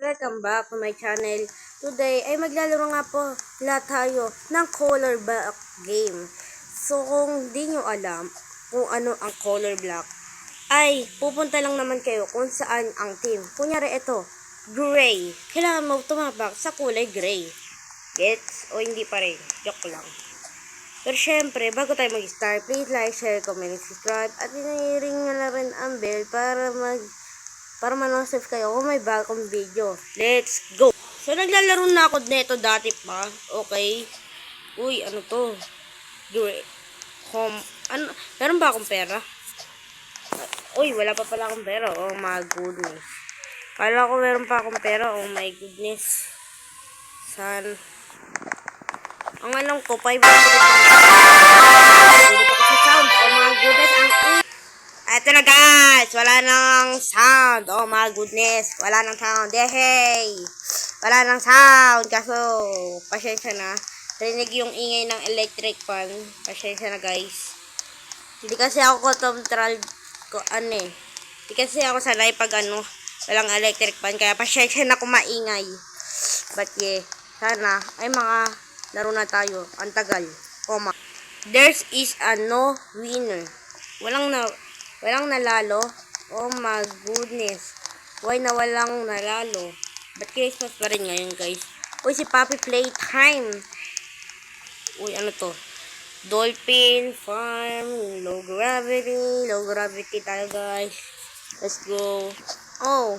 Welcome back to my channel. Today ay maglalaro nga po lahat tayo ng color block game. So kung di nyo alam kung ano ang color block, ay pupunta lang naman kayo kung saan ang team. Kunyari ito, gray. Kailangan mo tumabak sa kulay gray. Gets? O hindi pa rin. Joke lang. Pero syempre, bago tayo mag-start, please like, share, comment, subscribe, at ring na rin ang bell para ma-notify kayo kung may bagong video. Let's go! So, naglalaro na ako neto dati pa. Okay. Uy, ano to? Home. Ano? Meron ba akong pera? Uy, wala pa pala akong pera. Oh my goodness. Kala ko meron pa akong pera. Oh my goodness. San? Ang alam ko, 500 Hindi pa kasi sound. Oh my goodness. Eto na guys, wala nang sound. Oh my goodness, wala nang sound. Hey, wala nang sound. Kaso, pasensya na. Rinig yung ingay ng electric fan. Pasensya na guys. Hindi kasi ako control ko Hindi kasi ako sanay pag walang electric fan. Kaya pasensya na kung maingay. But yeah, sana ay mga laro na tayo. Ang tagal. There is no winner. Walang nalalo. Oh my goodness. Why na walang nalalo? Ba't Christmas pa rin ngayon, guys? Uy, si Papi Playtime. Uy, ano to? Dolphin Farm. Low gravity. Low gravity tayo, guys. Let's go. Oh.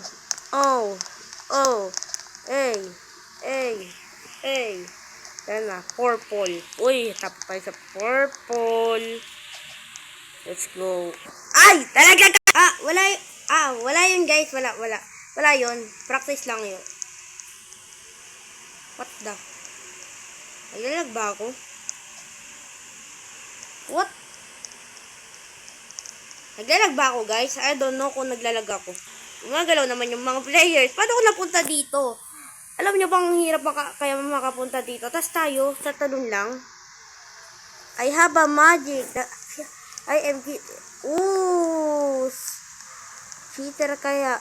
Hey. Yan na. Purple. Uy, tap tayo sa purple. Let's go. Ay! Talaga ka! Wala yun guys. Wala yun. Practice lang yun. What the? Naglalag ba ako? What? Naglalag ba ako guys? I don't know kung naglalag ako. Gumagalaw naman yung mga players. Paano ko napunta dito? Alam nyo bang hirap kaya makapunta dito? Tas tayo, sa talon lang. I have a magic. I am cheater kaya.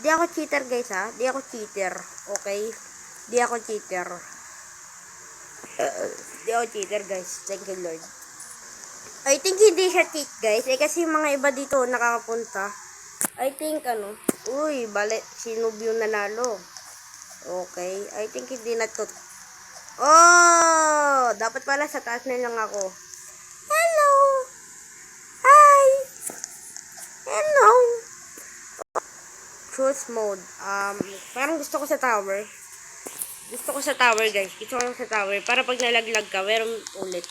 Di ako cheater guys ha. Di ako cheater. Okay? Di ako cheater. Di ako cheater guys. Thank you Lord. I think hindi siya cheat guys. Kasi mga iba dito nakakapunta. I think Uy, si Noob yung nanalo. Okay. I think hindi na to. Oh! Dapat pala sa taas na lang ako. Hello! Hi! Hello! Choose mode. Parang gusto ko sa tower. Gusto ko sa tower, guys. Gusto ko sa tower. Para pag nalaglag ka, meron ulit.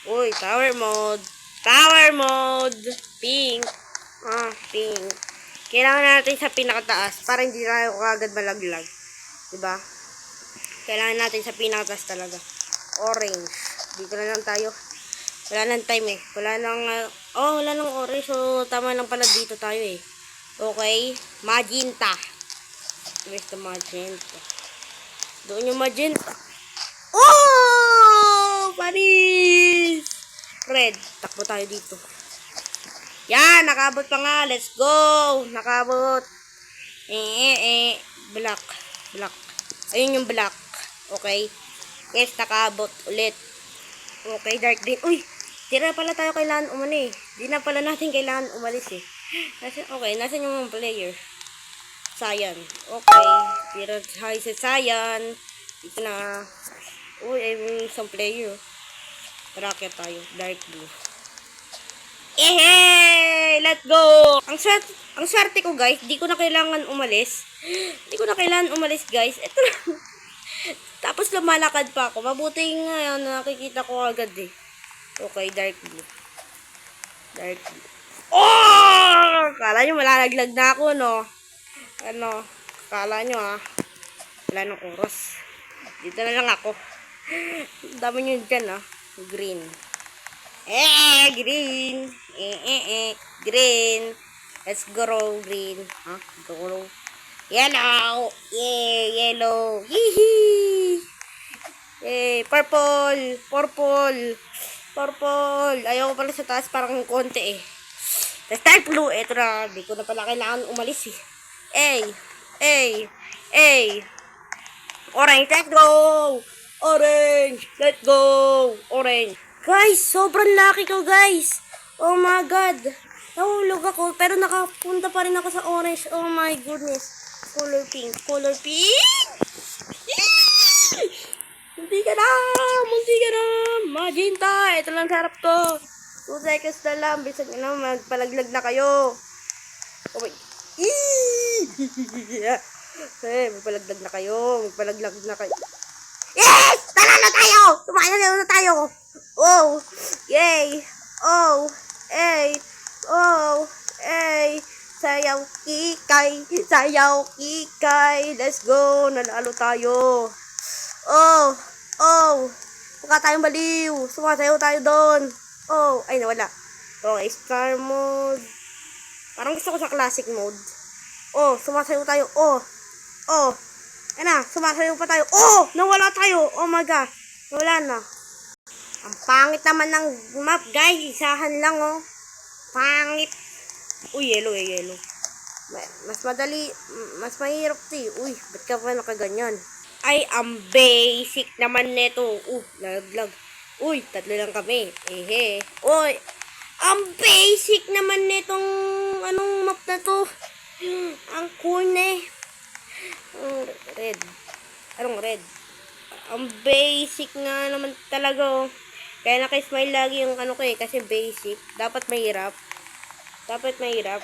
Uy, tower mode. Tower mode! Pink. Pink. Kailangan natin sa pinakataas para hindi tayo kagad malaglag. Diba? Kailangan natin sa pinakataas talaga. Orange. Dito na lang tayo. Wala nang time eh. Wala nang orange. So, tama lang pala dito tayo eh. Okay. Magenta. Where's the magenta? Doon yung magenta. Oh! Paris! Red. Takbo tayo dito. Yan! Nakabot pa nga. Let's go! Nakabot. Black. Ayun yung black. Okay. Yes, nakabot ulit. Okay, dark green. Uy! Tira pala tayo kailangan Di na pala natin kailangan umalis eh. Nasaan yung player? Cyan. Okay. Tira tayo sa Cyan. Dito na. Uy, ay isang player. Racket tayo. Dark blue. Let's go! Ang swerte ko guys, di ko na kailangan umalis. Guys. Ito na. Tapos lumalakad pa ako. Mabuti nga nakikita ko agad eh. Okay, dark blue. Oh! Kala nyo malalaglag na ako, no? Kala nyo wala nang oras. Dito na lang ako. Dami nyo dyan Green. Green. Green. Let's go, green. Go. Yellow. Yellow. Purple. Ayaw ko pala sa taas parang konti eh. Let's start blue. Eto na. Di ko na pala kailangan umalis eh. A. A. Orange, let's go! Orange, let's go! Orange. Guys, sobrang lucky ko, guys. Oh my God. Nahulog ako, pero nakapunta pa rin ako sa orange. Oh my goodness. Color pink, color pink! Munti ka na! Munti ka na! Magenta! Ito lang sarap to. 2 seconds na lang. Bisan nyo na, magpalaglag na kayo. Oh my... magpalaglag na kayo. Magpalaglag na kayo. Yes! Talala tayo! Tumayo na tayo! Oh! Yay! Oh! Ay! Oh! Ay! Sayaw kikay! Sayaw kikay! Let's go! Nanalo tayo! Oh! Oh! Mukha tayong baliw! Sumasayaw tayo doon! Oh! Ay, nawala. Okay, star mode. Parang gusto ko sa classic mode. Oh! Sumasayaw tayo! Oh! Oh! Ay na! Sumasayaw pa tayo! Oh! Nawala tayo! Oh my God! Nawala na. Ang pangit naman ng map, guys. Isahan lang, oh. Pangit. Uy, yellow, yellow. Mas madali, mas mahirap, eh. Uy, ba't ka pa nakaganyan? Ay, ang basic naman nito. Laglag. Uy, 3 lang kami. Ehe. Uy, ang basic naman nitong, anong map na to? Ang cool na eh. Red. Anong red? Ang basic nga naman talaga, oh. Kaya naka-smile lagi yung ano ko eh, kasi basic. Dapat mahirap. Dapat mahirap.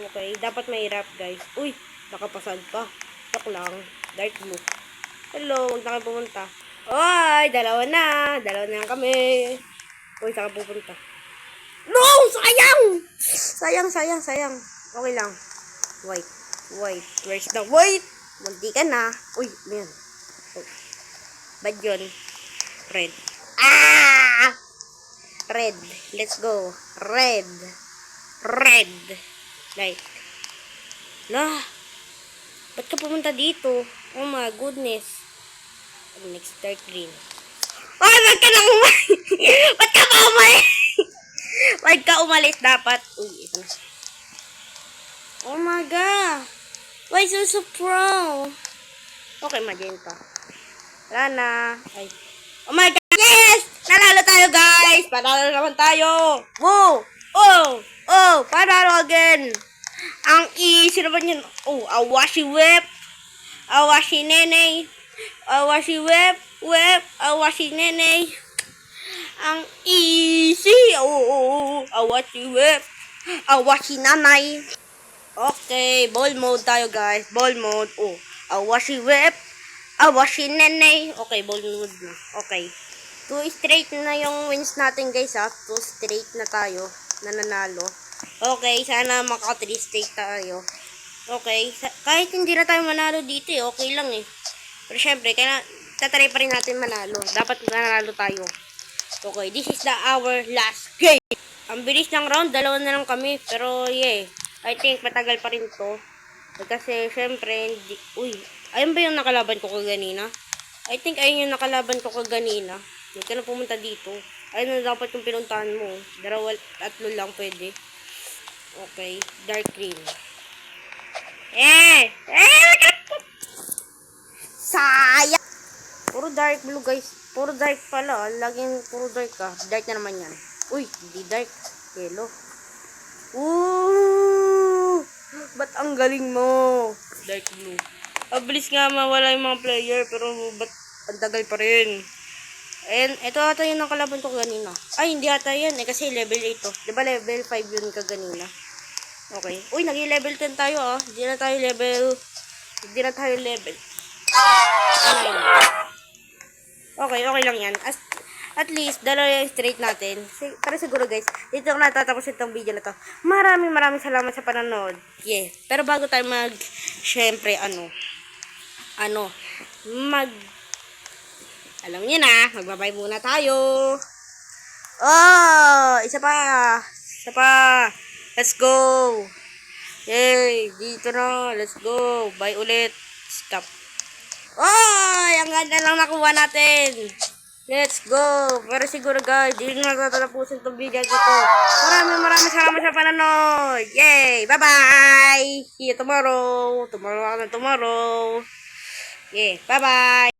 Okay, dapat mahirap, guys. Uy, nakapasad pa. Tok lang. Dark blue. Hello, huwag na kayo pumunta. Oy, dalawa na. Dalawa na lang kami. Uy, saan ka pupunta? No! Sayang! Sayang. Okay lang. White. Where's the white? Munti ka na. Uy, ano yan? Oh. Bad yun. Red. Red. Let's go. Red. Like. Lah. Ba't ka pumunta dito? Oh my goodness. Next, dark green. Oh, ba't ka nang umalis? Ba't ka pa umalis? Ba't ka umalis dapat? Uy, ito na. Oh my God. Why so pro? Okay, magenta. Wala na. Ay. Oh my God. Yes! Nanalo tayo, guys! Panalo naman tayo! Whoa! Oh! Panalo again! Ang easy naman yun. Oh, awashi whip! Awashi nene! Awashi whip! Awashi nene! Ang easy! Oh! Awashi whip! Awashi nanay! Okay, ball mode tayo, guys. Ball mode. Oh, awashi whip! Awashi nene! Okay, ball mode na. Okay. 2 straight na yung wins natin, guys, ha. 2 straight na tayo. Nananalo. Okay, sana maka 3 straight tayo. Okay, kahit hindi na tayo manalo dito, eh, okay lang, eh. Pero syempre, kaya tatry pa rin natin manalo. Dapat manalo tayo. Okay, this is our last game. Ang bilis ng round, 2 na lang kami. Pero, yeah, I think matagal pa rin to. Kasi, syempre, hindi... Uy, ayun ba yung nakalaban ko kaganina? I think ayun yung nakalaban ko kaganina. Huwag ka na pumunta dito. Ayun na dapat yung pinuntahan mo. 2, 3 lang pwede. Okay. Dark green. Sayang! Puro dark blue, guys. Puro dark pala. Laging puro dark ka. Dark na naman yan. Uy, hindi dark. Yellow. Ooh! Ba't ang galing mo? Dark blue. Abilis nga mawala yung mga player. Pero ba't ang tagal pa rin? And ito ata yung nakalaban ko kanina. Ay, hindi ata yan eh. Kasi level 8 to. Diba level 5 yun kaganina? Okay. Uy, nag-level 10 tayo ah. Hindi na tayo level 9. Okay, okay lang yan. At least, 2 yung straight natin. Para siguro, guys, dito ko natatapos itong video na to. Maraming salamat sa panonood. Yeah. Pero bago tayo syempre, alam niyo na, magbabay muna tayo. Oh, isa pa. Let's go. Yay, dito na. Let's go. Bye ulit. Stop. Oh, ang ganda lang nakuha natin. Let's go! Pero siguro guys, hindi na natatapusin itong video ko to. Maraming salamat sa panonood. Yay! Bye-bye! See you tomorrow. Tomorrow. Yeah, bye-bye!